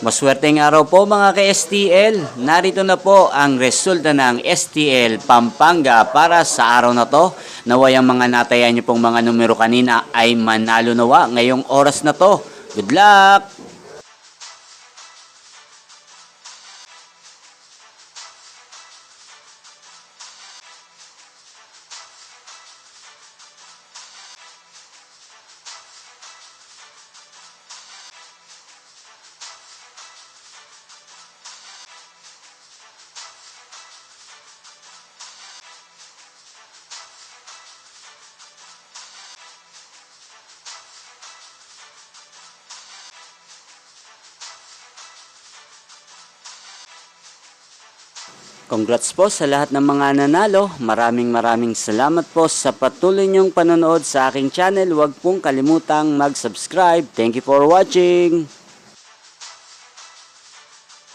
Maswerteng araw po mga ka-STL. Narito na po ang resulta ng STL Pampanga para sa araw na to. Naway ang mga natayan niyo pong mga numero kanina ay manalo nawa ngayong oras na to. Good luck! Congrats po sa lahat ng mga nanalo. Maraming salamat po sa patuloy niyong panonood sa aking channel. Huwag pong kalimutang mag-subscribe. Thank you for watching.